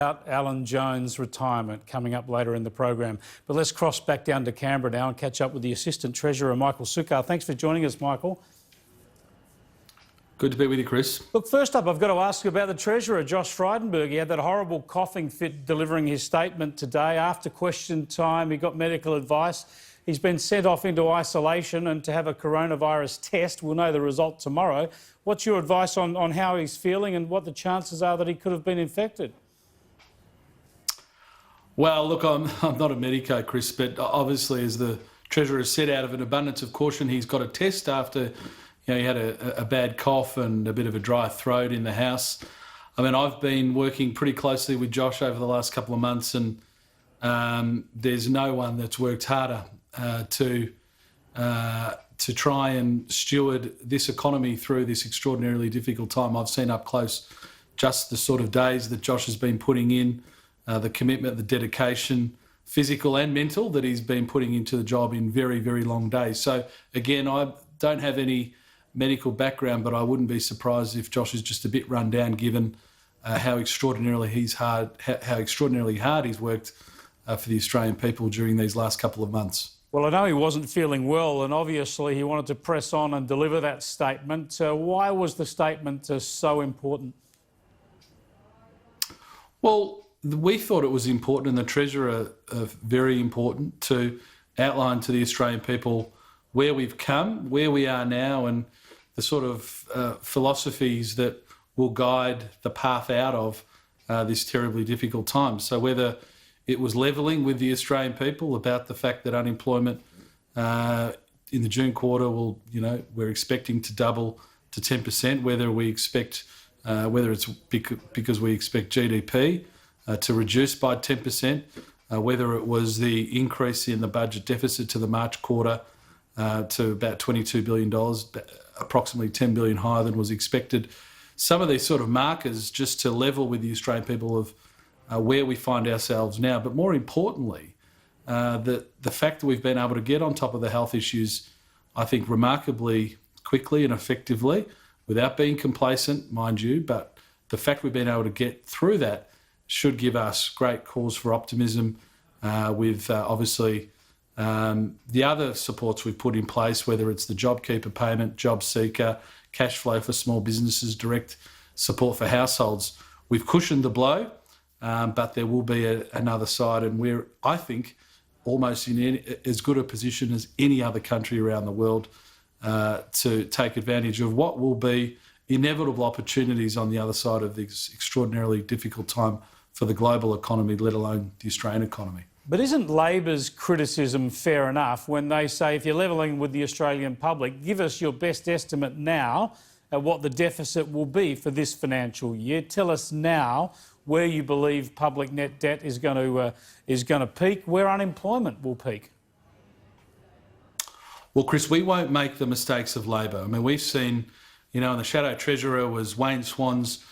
About Alan Jones' retirement coming up later in the program. But let's cross back down to Canberra now and catch up with the Assistant Treasurer, Michael Sukkar. Thanks for joining us, Michael. Good to be with you, Chris. Look, first up, I've got to ask you about the Treasurer, Josh Frydenberg. He had that horrible coughing fit delivering his statement today. After question time, he got medical advice. He's been sent off into isolation and to have a coronavirus test. We'll know the result tomorrow. What's your advice on how he's feeling and what the chances are that he could have been infected? Well, look, I'm not a medico, Chris, but obviously as the Treasurer said, out of an abundance of caution, he's got a test after he had a bad cough and a bit of a dry throat in the house. I mean, I've been working pretty closely with Josh over the last couple of months, and there's no one that's worked harder to try and steward this economy through this extraordinarily difficult time. I've seen up close just the sort of days that Josh has been putting in, the commitment, the dedication, physical and mental, that he's been putting into the job in very, very long days. So again, I don't have any medical background, but I wouldn't be surprised if Josh is just a bit run down, given how extraordinarily hard he's worked for the Australian people during these last couple of months. Well, I know he wasn't feeling well, and obviously he wanted to press on and deliver that statement. Why was the statement so important? Well, we thought it was important, and the Treasurer very important, to outline to the Australian people where we've come, where we are now, and the sort of philosophies that will guide the path out of this terribly difficult time. So whether it was levelling with the Australian people about the fact that unemployment in the June quarter we're expecting to double to 10%, whether it's because we expect GDP to reduce by 10%, whether it was the increase in the budget deficit to the March quarter to about $22 billion, approximately $10 billion higher than was expected. Some of these sort of markers just to level with the Australian people of where we find ourselves now. But more importantly, the fact that we've been able to get on top of the health issues, I think, remarkably quickly and effectively, without being complacent, mind you, but the fact we've been able to get through that should give us great cause for optimism with obviously the other supports we've put in place, whether it's the JobKeeper payment, JobSeeker, cash flow for small businesses, direct support for households. We've cushioned the blow, but there will be another side, and we're, I think, almost in as good a position as any other country around the world to take advantage of what will be inevitable opportunities on the other side of this extraordinarily difficult time for the global economy, let alone the Australian economy. But isn't Labor's criticism fair enough when they say, if you're levelling with the Australian public, give us your best estimate now at what the deficit will be for this financial year? Tell us now where you believe public net debt is going to peak, where unemployment will peak. Well, Chris, we won't make the mistakes of Labor. I mean, we've seen, and the Shadow Treasurer was Wayne Swan's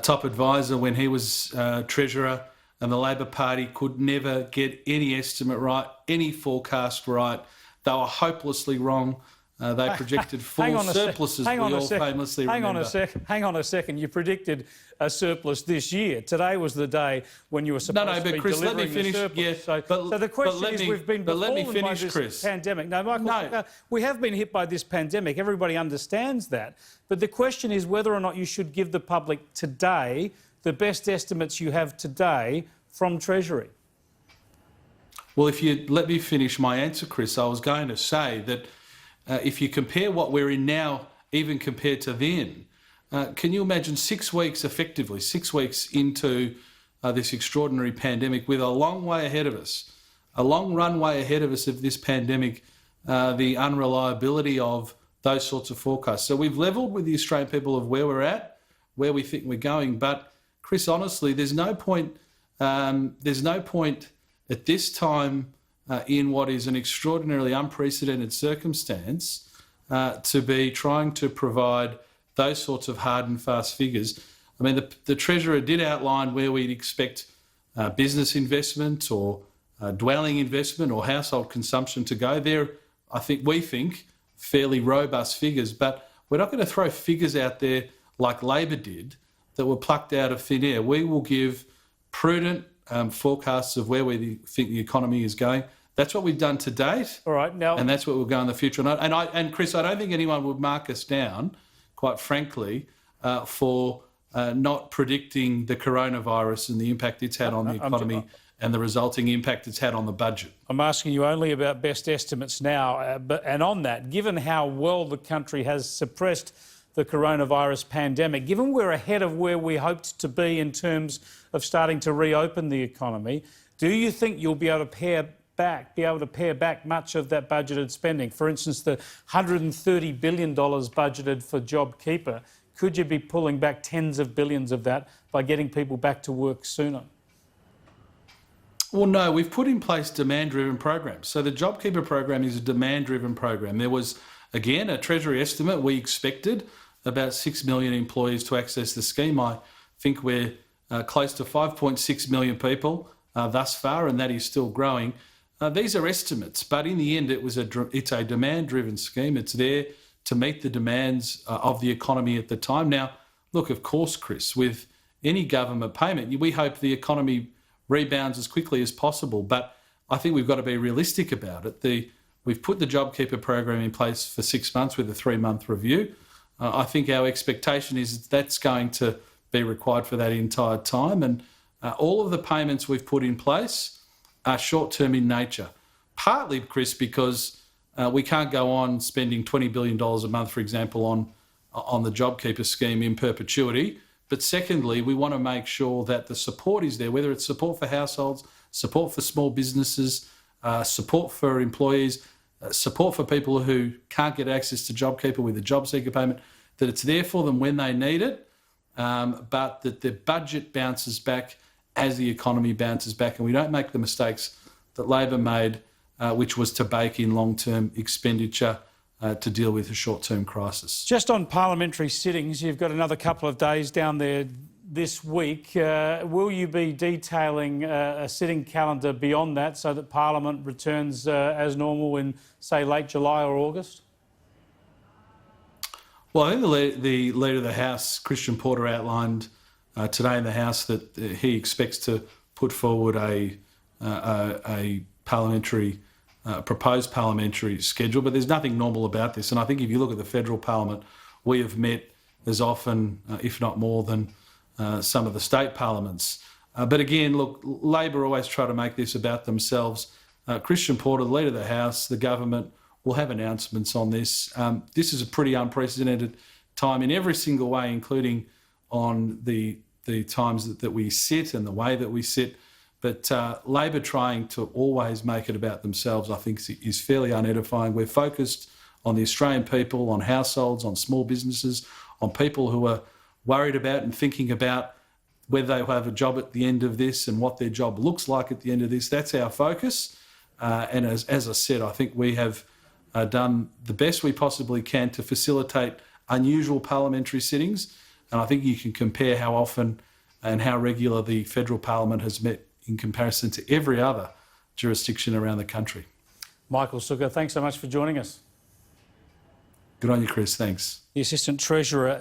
top advisor when he was Treasurer, and the Labor Party could never get any estimate right, any forecast right. They were hopelessly wrong. They projected full surpluses, we all famously remember. Hang on a second. You predicted a surplus this year. Today was the day when you were supposed to be Chris, delivering let me finish. the surplus. Yeah, so the question is, we've been befallen by this Chris. pandemic. No, Michael, we have been hit by this pandemic. Everybody understands that. But the question is whether or not you should give the public today the best estimates you have today from Treasury. Well, if you let me finish my answer, Chris, I was going to say that if you compare what we're in now, even compared to then, can you imagine 6 weeks into this extraordinary pandemic, with a long way ahead of us, a long runway ahead of us of this pandemic, the unreliability of those sorts of forecasts. So we've levelled with the Australian people of where we're at, where we think we're going. But Chris, honestly, there's no point at this time in what is an extraordinarily unprecedented circumstance to be trying to provide those sorts of hard and fast figures. I mean, the Treasurer did outline where we'd expect business investment or dwelling investment or household consumption to go. We think, fairly robust figures, but we're not going to throw figures out there like Labor did that were plucked out of thin air. We will give prudent forecasts of where we think the economy is going. That's what we've done to date. All right, now, and that's what we'll go in the future. And Chris, I don't think anyone would mark us down, quite frankly, for not predicting the coronavirus and the impact it's had on the economy and the resulting impact it's had on the budget. I'm asking you only about best estimates now. And on that, given how well the country has suppressed the coronavirus pandemic, given we're ahead of where we hoped to be in terms of starting to reopen the economy, do you think you'll be able to pare back much of that budgeted spending? For instance, the $130 billion budgeted for JobKeeper, could you be pulling back tens of billions of that by getting people back to work sooner? Well, no, we've put in place demand-driven programs. So the JobKeeper program is a demand-driven program. There was, again, a Treasury estimate. We expected about 6 million employees to access the scheme. I think we're close to 5.6 million people thus far, and that is still growing. These are estimates, but in the end, it's a demand-driven scheme. It's there to meet the demands of the economy at the time. Now, look, of course, Chris, with any government payment, we hope the economy rebounds as quickly as possible, but I think we've got to be realistic about it. We've put the JobKeeper program in place for 6 months with a 3-month review. I think our expectation is that's going to be required for that entire time, and all of the payments we've put in place are short-term in nature. Partly, Chris, because we can't go on spending $20 billion a month, for example, on the JobKeeper scheme in perpetuity. But secondly, we want to make sure that the support is there, whether it's support for households, support for small businesses, support for employees, support for people who can't get access to JobKeeper with a job seeker payment, that it's there for them when they need it, but that the budget bounces back as the economy bounces back, and we don't make the mistakes that Labor made, which was to bake in long-term expenditure to deal with a short-term crisis. Just on parliamentary sittings, you've got another couple of days down there this week. Will you be detailing a sitting calendar beyond that so that Parliament returns as normal in, say, late July or August? Well, I think the Leader of the House, Christian Porter, outlined today in the House that he expects to put forward a proposed parliamentary schedule, but there's nothing normal about this. And I think if you look at the federal parliament, we have met as often, if not more, than some of the state parliaments. But again, look, Labor always try to make this about themselves. Christian Porter, the Leader of the House, the government will have announcements on this. This is a pretty unprecedented time in every single way, including on the times that we sit and the way that we sit. But Labor trying to always make it about themselves, I think, is fairly unedifying. We're focused on the Australian people, on households, on small businesses, on people who are worried about and thinking about whether they'll have a job at the end of this and what their job looks like at the end of this. That's our focus. And as I said, I think we have done the best we possibly can to facilitate unusual parliamentary sittings. And I think you can compare how often and how regular the federal parliament has met in comparison to every other jurisdiction around the country. Michael Sukkar, thanks so much for joining us. Good on you, Chris. Thanks. The Assistant Treasurer